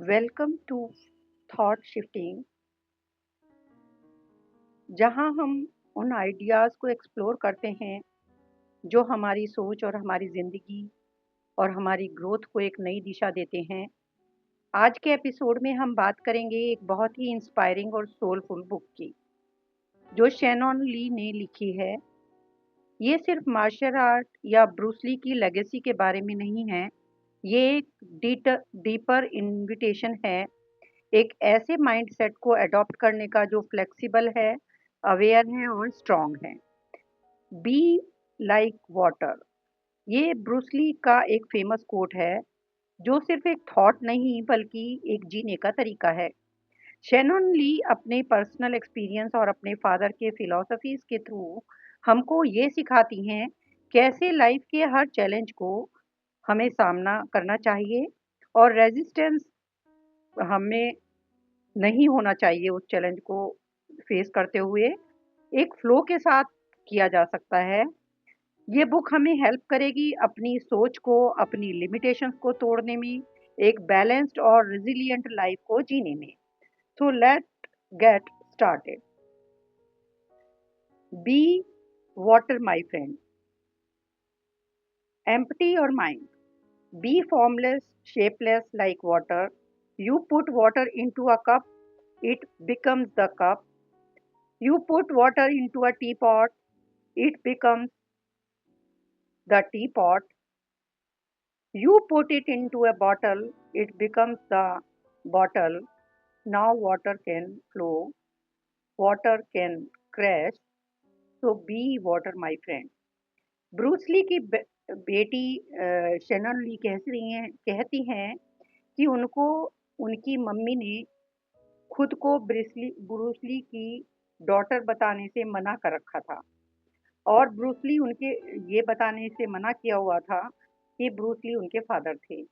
Welcome to thought shifting, जहां हम उन आइडियाज़ को एक्सप्लोर करते हैं जो हमारी सोच और हमारी ज़िंदगी और हमारी ग्रोथ को एक नई दिशा देते हैं। आज के एपिसोड में हम बात करेंगे एक बहुत ही इंस्पायरिंग और सोलफुल बुक की, जो शैनॉन ली ने लिखी है। ये सिर्फ मार्शल आर्ट या ब्रूस ली की लेगेसी के बारे में नहीं है। ये एक डीपर इनविटेशन है, एक ऐसे माइंडसेट को अडॉप्ट करने का जो फ्लेक्सिबल है, अवेयर है और स्ट्रांग है। बी लाइक वाटर, ये ब्रूसली का एक फेमस कोट है, जो सिर्फ एक थॉट नहीं बल्कि एक जीने का तरीका है। शैनन ली अपने पर्सनल एक्सपीरियंस और अपने फादर के फिलॉसफीज के थ्रू हमको ये सिखाती हैं कैसे लाइफ के हर चैलेंज को हमें सामना करना चाहिए, और रेजिस्टेंस हमें नहीं होना चाहिए। उस चैलेंज को फेस करते हुए एक फ्लो के साथ किया जा सकता है। ये बुक हमें हेल्प करेगी अपनी सोच को, अपनी लिमिटेशंस को तोड़ने में, एक बैलेंस्ड और रिजिलियंट लाइफ को जीने में। So let get started. Be water my friend, empty your mind. Be formless, shapeless like water. You put water into a cup, it becomes the cup. You put water into a teapot, it becomes the teapot. You put it into a bottle, it becomes the bottle. Now water can flow, water can crash. So be water, my friend. Bruce Lee की बेटी शनन ली कहती हैं कि उनको उनकी mummy ने खुद को ब्रूस ली की डॉटर बताने से मना कर रखा था, और ब्रूस ली उनके ये बताने से मना किया हुआ था कि ब्रूस ली उनके फादर थे।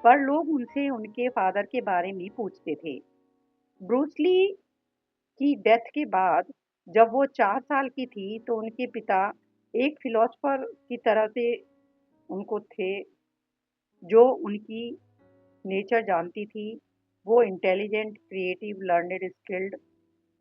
पर लोग उनसे उनके फादर के बारे में पूछते थे। ब्रूस ली की डेथ के बाद जब वो 4 साल की थी तो उनके पिता एक फिलोसफर की तरह से उनको थे, जो उनकी नेचर जानती थी। वो इंटेलिजेंट, क्रिएटिव, लर्नेड, स्किल्ड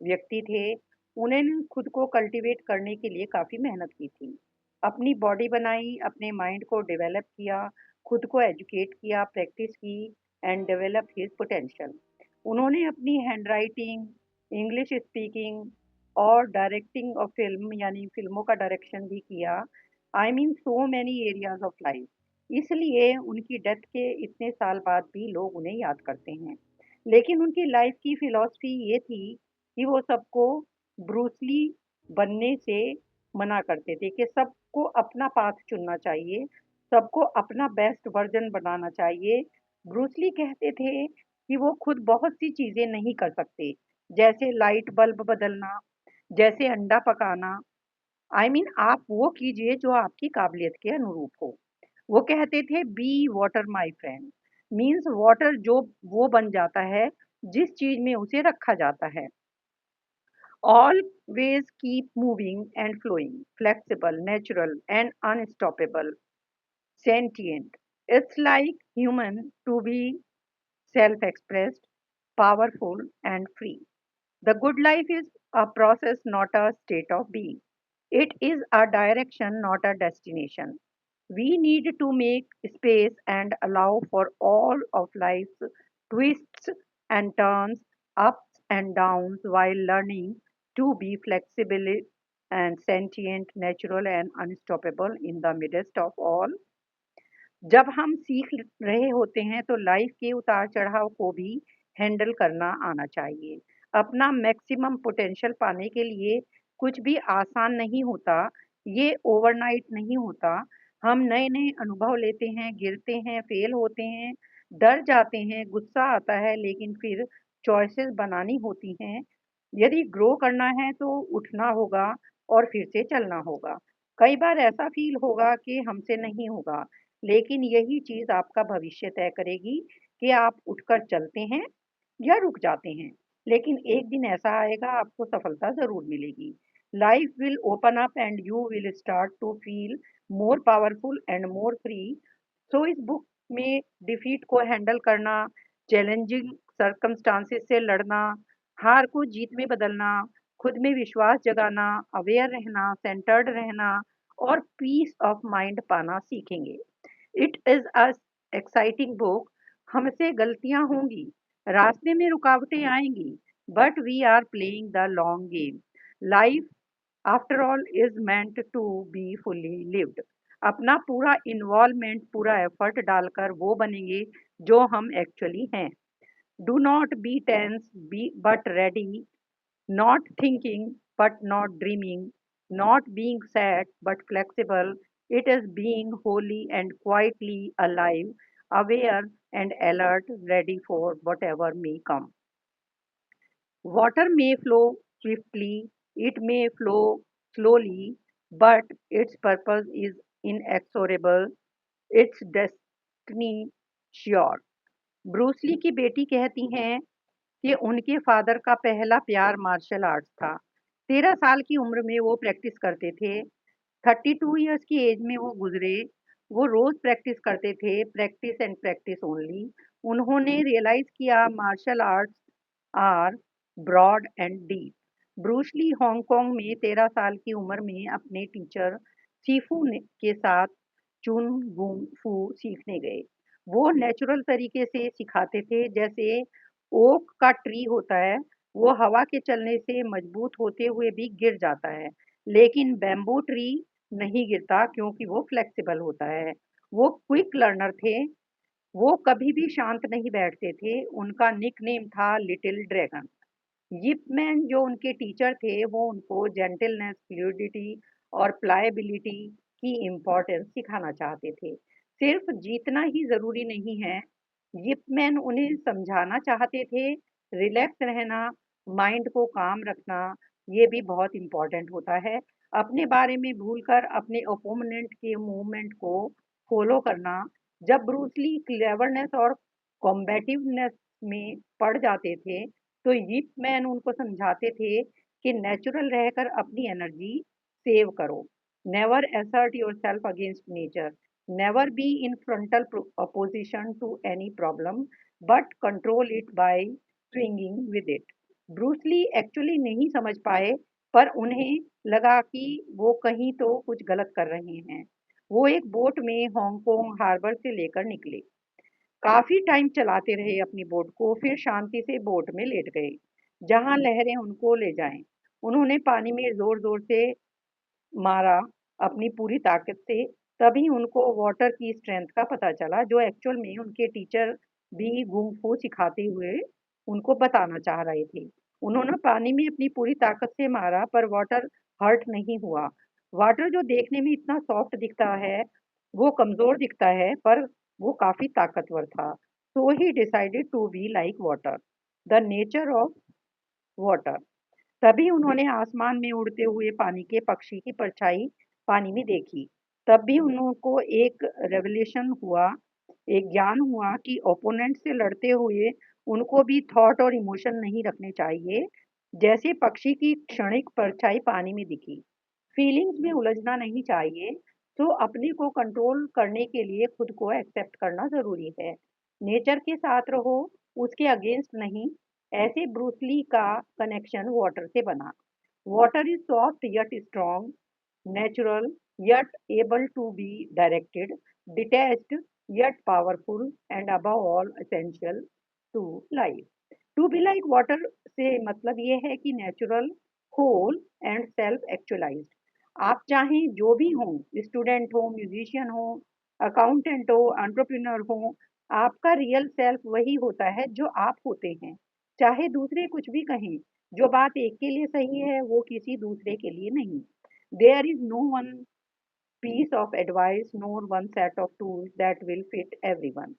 व्यक्ति थे। उन्होंने खुद को कल्टीवेट करने के लिए काफ़ी मेहनत की थी। अपनी बॉडी बनाई, अपने माइंड को डेवलप किया, खुद को एजुकेट किया, प्रैक्टिस की एंड डेवलप हिज पोटेंशियल। उन्होंने अपनी हैंडराइटिंग, इंग्लिश स्पीकिंग और डायरेक्टिंग ऑफ फिल्म यानी फिल्मों का डायरेक्शन भी किया। I mean so many areas of life. इसलिए उनकी डेथ के इतने साल बाद भी लोग उन्हें याद करते हैं। लेकिन उनकी लाइफ की फिलॉसफी ये थी कि वो सबको ब्रूस ली बनने से मना करते थे, कि सबको अपना पाथ चुनना चाहिए, सबको अपना बेस्ट वर्जन बनाना चाहिए। ब्रूस ली कहते थे कि वो खुद बहुत सी चीज़ें नहीं कर सकते, जैसे लाइट बल्ब बदलना, जैसे अंडा पकाना। आई मीन आप वो कीजिए जो आपकी काबिलियत के अनुरूप हो। वो कहते थे be water my friend, means water जो वो बन जाता है जिस चीज में उसे रखा जाता है। Always keep moving and flowing, flexible, natural, and unstoppable, sentient. It's like human to be self expressed, powerful, and free. The good life is a process, not a state of being. It is a direction, not a destination. We need to make space and allow for all of life's twists and turns, ups and downs, while learning to be flexible and sentient, natural, and unstoppable in the midst of all. जब हम सीख रहे होते हैं तो life के उतार चढ़ाव को भी हैंडल करना आना चाहिए। अपना मैक्सिमम पोटेंशियल पाने के लिए कुछ भी आसान नहीं होता, ये ओवरनाइट नहीं होता। हम नए नए अनुभव लेते हैं, गिरते हैं, फेल होते हैं, डर जाते हैं, गुस्सा आता है, लेकिन फिर चॉइसेस बनानी होती हैं। यदि ग्रो करना है तो उठना होगा और फिर से चलना होगा। कई बार ऐसा फील होगा कि हमसे नहीं होगा, लेकिन यही चीज़ आपका भविष्य तय करेगी कि आप उठकर चलते हैं या रुक जाते हैं। लेकिन एक दिन ऐसा आएगा, आपको सफलता ज़रूर मिलेगी। Life will open up and you will start to feel more powerful and more free. So इस बुक में डिफीट को हैंडल करना, चैलेंजिंग सर्कमस्टांसेस से लड़ना, हार को जीत में बदलना, खुद में विश्वास जगाना, अवेयर रहना, सेंटर्ड रहना और पीस ऑफ माइंड पाना सीखेंगे। It is a exciting book. हमसे गलतियां होंगी, रास्ते में रुकावटें आएंगी, but we are playing the long game. Life after all is meant to be fully lived. अपना पूरा इन्वॉल्वमेंट, पूरा एफर्ट डालकर वो बनेंगे जो हम एक्चुअली हैं। Do not be tense be but ready, not thinking but not dreaming, not being sad but flexible. It is being wholly and quietly alive, aware and alert, ready for whatever may come. Water may flow swiftly, it may flow slowly, but its purpose is inexorable, its destiny sure. Bruce Lee की बेटी कहती हैं कि उनके father का पहला प्यार martial arts था। 13 साल की उम्र में वो प्रैक्टिस करते थे। 32 ईयर्स की एज में वो गुजरे। वो रोज प्रैक्टिस करते थे, प्रैक्टिस एंड प्रैक्टिस ओनली। उन्होंने रियलाइज किया martial arts are broad and deep. Bruce Lee Hong में 13 साल की उम्र में अपने टीचर के साथ चुन गुंग फू सीखने गए। वो नेचुरल तरीके से सिखाते थे, जैसे ओक का ट्री होता है, वो हवा के चलने से मजबूत होते हुए भी गिर जाता है, लेकिन बैम्बू ट्री नहीं गिरता क्योंकि वो फ्लेक्सिबल होता है। वो क्विक लर्नर थे, वो कभी भी शांत नहीं बैठते थे। उनका निकनेम था लिटिल ड्रैगन। यिप मैन जो उनके टीचर थे, वो उनको जेंटलनेस, फ्लूइडिटी और प्लायबिलिटी की इम्पोर्टेंस सिखाना चाहते थे। सिर्फ जीतना ही ज़रूरी नहीं है। यिप मैन उन्हें समझाना चाहते थे, रिलैक्स रहना, माइंड को काम रखना, ये भी बहुत इम्पोर्टेंट होता है। अपने बारे में भूलकर अपने ओपोनेंट के मूवमेंट को फॉलो करना। जब ब्रूस ली क्लेवरनेस और कॉम्बैटिवनेस में पड़ जाते थे, तो यिप मैन उनको समझाते थे कि नेचुरल रहकर अपनी एनर्जी सेव करो। Never assert yourself against nature, never be in frontal opposition to any problem, but control it by swinging with it. Bruce Lee actually नहीं समझ पाए, पर उन्हें लगा कि वो कहीं तो कुछ गलत कर रहे हैं। वो एक बोट में हांगकांग हार्बर से लेकर निकले। काफी टाइम चलाते रहे अपनी बोट को, फिर शांति से बोट में लेट गए, जहां लहरें उनको ले जाएं। उन्होंने पानी में जोर जोर से मारा, अपनी पूरी ताकत से। तभी उनको वाटर की स्ट्रेंथ का पता चला, जो एक्चुअल में उनके टीचर भी गुंग फू सिखाते हुए उनको बताना चाह रहे थे। उन्होंने पानी में अपनी पूरी ताकत से मारा, पर वाटर हर्ट नहीं हुआ। वाटर जो देखने में इतना सॉफ्ट दिखता है, वो कमजोर दिखता है, पर वो काफी ताकतवर था। So he decided to be like water, the nature of water. तभी उन्होंने आसमान में उड़ते हुए पानी के पक्षी की परछाई पानी में देखी। तब भी उनको एक रेवलेशन हुआ, एक ज्ञान हुआ कि ओपोनेंट से लड़ते हुए उनको भी थॉट और इमोशन नहीं रखने चाहिए। जैसे पक्षी की क्षणिक परछाई पानी में दिखी, फीलिंग्स में उलझना नहीं चाहिए। तो अपने को कंट्रोल करने के लिए खुद को एक्सेप्ट करना जरूरी है। नेचर के साथ रहो, उसके अगेंस्ट नहीं। ऐसे ब्रूसली का कनेक्शन वाटर से बना। Water is soft yet strong, natural yet able to be directed, detached yet powerful, and above all essential to life. To be like water से मतलब ये है कि natural, whole and self actualised. आप चाहें जो भी हो, स्टूडेंट हो, म्यूजिशियन हो, अकाउंटेंट हो, एंटरप्रेन्योर हो, आपका रियल सेल्फ वही होता है जो आप होते हैं। चाहे दूसरे कुछ भी कहें, जो बात एक के लिए सही है वो किसी दूसरे के लिए नहीं। There is no one piece of advice nor one set of tools that will fit everyone.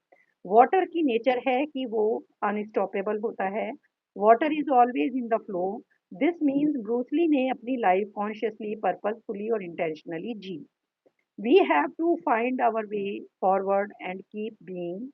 Water की नेचर है कि वो अनस्टॉपेबल होता है। Water is always in the flow. This means Bruce Lee ने अपनी लाइफ कॉन्शियसली, पर्पसफुली और intentionally जी। We have to find our way forward and keep being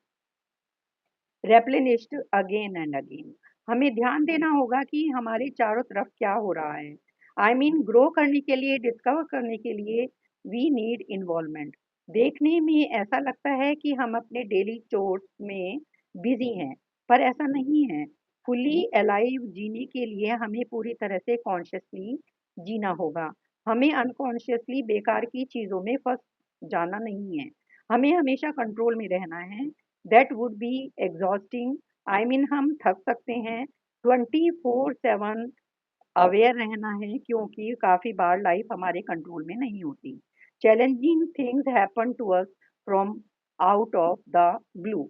replenished again and again. हमें ध्यान देना होगा कि हमारे चारों तरफ क्या हो रहा है। आई मीन ग्रो करने के लिए, डिस्कवर करने के लिए वी नीड इन्वॉल्वमेंट। देखने में ऐसा लगता है कि हम अपने डेली चोर्स में बिजी हैं, पर ऐसा नहीं है। फुली अलाइव जीने के लिए हमें पूरी तरह से कॉन्शियसली जीना होगा। हमें अनकॉन्शियसली बेकार की चीज़ों में फँस जाना नहीं है। हमें हमेशा कंट्रोल में रहना है। That would be exhausting. I mean हम थक सकते हैं। 24/7 अवेयर रहना है, क्योंकि काफ़ी बार लाइफ हमारे कंट्रोल में नहीं होती। Challenging things happen to us from out of the blue.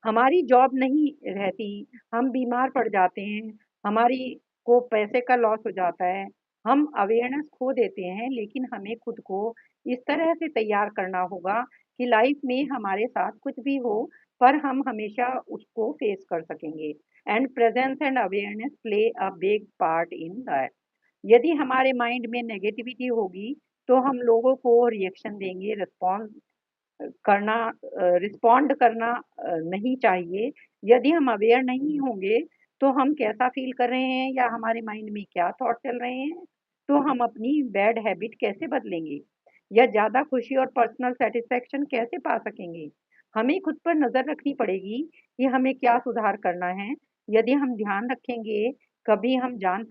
हमारी जॉब नहीं रहती, हम बीमार पड़ जाते हैं, हमारी को पैसे का लॉस हो जाता है, हम अवेयरनेस खो देते हैं, लेकिन हमें खुद को इस तरह से तैयार करना होगा कि लाइफ में हमारे साथ कुछ भी हो, पर हम हमेशा उसको फेस कर सकेंगे। And presence and awareness play a big part in that. यदि हमारे माइंड में नेगेटिविटी होगी, तो हम लोगों को रिएक्शन देंगे, करना रिस्पॉन्ड करना नहीं चाहिए। यदि हम अवेयर नहीं होंगे, तो हम कैसा फ़ील कर रहे हैं या हमारे माइंड में क्या थॉट चल रहे हैं, तो हम अपनी बैड हैबिट कैसे बदलेंगे या ज़्यादा खुशी और पर्सनल सैटिस्फैक्शन कैसे पा सकेंगे। हमें खुद पर नज़र रखनी पड़ेगी कि हमें क्या सुधार करना है। यदि हम ध्यान रखेंगे, तभी हम जान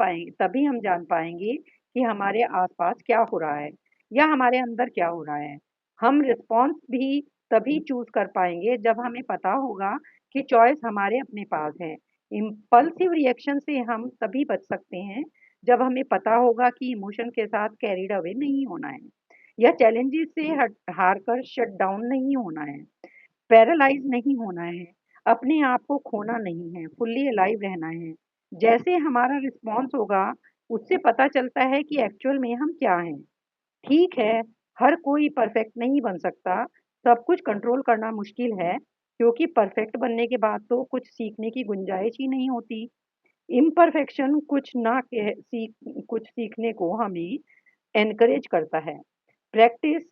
पाएँगे कि हमारे आस-पास क्या हो रहा है या हमारे अंदर क्या हो रहा है। हम रिस्पॉन्स भी तभी चूज़ कर पाएँगे जब हमें पता होगा कि चॉइस हमारे अपने पास है। इम्पल्सिव रिएक्शन से हम तभी बच सकते हैं जब हमें पता होगा कि इमोशन के साथ कैरिड अवे नहीं होना है या चैलेंजेस से हट हार कर शट डाउन नहीं होना है, पैरालाइज़ नहीं होना है, अपने आप को खोना नहीं है, फुल्ली अलाइव रहना है। जैसे हमारा रिस्पॉन्स होगा, उससे पता चलता है कि एक्चुअल में हम क्या हैं। ठीक है, हर कोई परफेक्ट नहीं बन सकता, सब कुछ कंट्रोल करना मुश्किल है, क्योंकि परफेक्ट बनने के बाद तो कुछ सीखने की गुंजाइश ही नहीं होती। इम्परफेक्शन कुछ सीखने को हमें एनकरेज करता है। Practice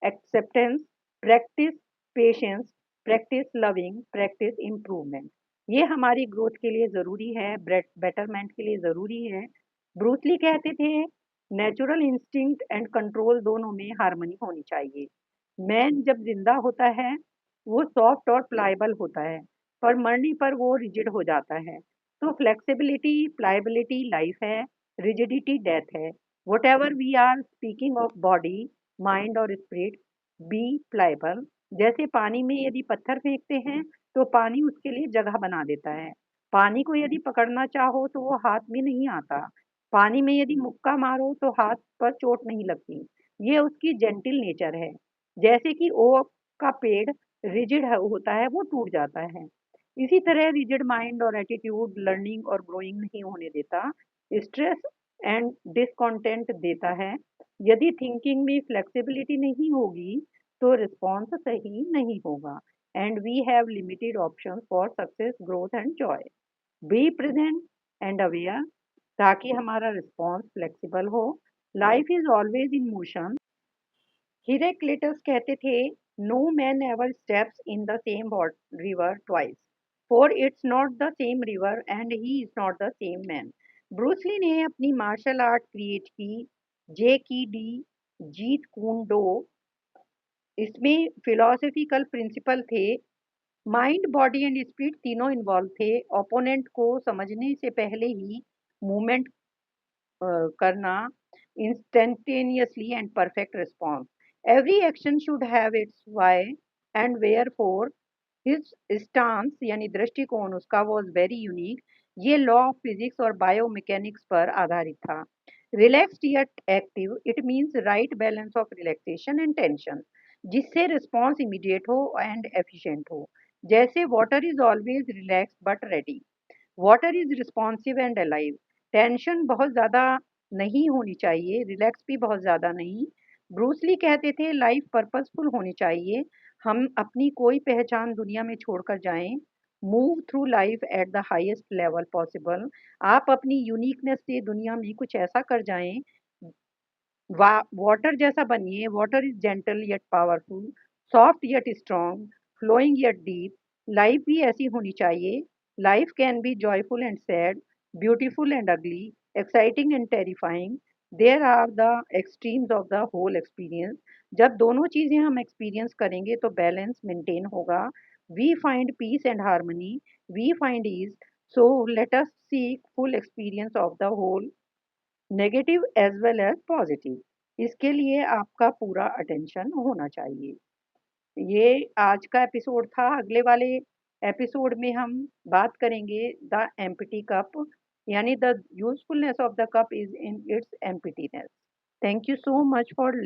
acceptance, practice patience, practice loving, practice improvement. ये हमारी ग्रोथ के लिए ज़रूरी है, बेटरमेंट के लिए ज़रूरी है। ब्रूस ली कहते थे, नेचुरल इंस्टिंक्ट एंड कंट्रोल दोनों में हार्मनी होनी चाहिए। मैन जब जिंदा होता है, वो सॉफ्ट और प्लायबल होता है, पर मरने पर वो रिजिड हो जाता है। तो फ्लेक्सिबिलिटी, प्लायबिलिटी लाइफ है, रिजिडिटी डेथ है। Whatever we are speaking of body, mind और spirit, be pliable। जैसे पानी में यदि पत्थर फेंकते हैं, तो पानी उसके लिए जगह बना देता है। पानी को यदि पकड़ना चाहो तो वो हाथ में नहीं आता। पानी में यदि मुक्का मारो तो हाथ पर चोट नहीं लगती। ये उसकी जेंटिल नेचर है। जैसे कि ओक का पेड़ रिजिड होता है, वो टूट जाता है। इसी तरह रिजिड माइंड और एटीट्यूड लर्निंग और ग्रोइंग नहीं होने देता, स्ट्रेस एंड डिसकॉन्टेंट देता है। यदि थिंकिंग में फ्लेक्सिबिलिटी नहीं होगी, तो रिस्पॉन्स सही नहीं होगा। And we have limited options for success, growth and joy. Be present and aware, ताकि हमारा रिस्पॉन्स फ्लेक्सिबल हो। Life is always in motion. Heraclitus कहते थे, no man ever steps in the same river twice, for it's not the same river and he is not the same man. Bruce Lee ने अपनी martial art create की, J K D Jeet Kune Do. इसमें philosophical principal थे, mind body and spirit तीनों involve थे। Opponent को समझने से पहले ही मूवमेंट करना, instantaneously and perfect response. Every action should have its why and wherefore. His stance यानी दृष्टिकोण उसका was very unique। ये लॉ ऑफ फिजिक्स और बायोमैकेनिक्स पर आधारित था। Relaxed yet active, it means right balance of relaxation and tension, जिससे response immediate हो एंड एफिशिएंट हो। जैसे water is always relax but ready, water is responsive and alive. Tension बहुत ज़्यादा नहीं होनी चाहिए, रिलैक्स भी बहुत ज़्यादा नहीं। ब्रूस ली कहते थे, लाइफ पर्पसफुल होनी चाहिए, हम अपनी कोई पहचान दुनिया में छोड़कर जाएं। Move through life at the highest level possible. आप अपनी यूनिकनेस से दुनिया में कुछ ऐसा कर जाएं, वाटर जैसा बनिए। Water is gentle yet powerful, soft yet strong, flowing yet deep. Life भी ऐसी होनी चाहिए। Life can be joyful and sad, beautiful and ugly, exciting and terrifying. There are the extremes of the whole experience. जब दोनों चीज़ें हम experience करेंगे तो बैलेंस मेंटेन होगा। We find peace and harmony we find is, so let us seek full experience of the whole, negative as well as positive. इसके लिए आपका पूरा अटेंशन होना चाहिए। ये आज का एपिसोड था। अगले वाले एपिसोड में हम बात करेंगे द एम्प्टी कप, यानी the usefulness of the cup is in its emptiness. Thank you so much for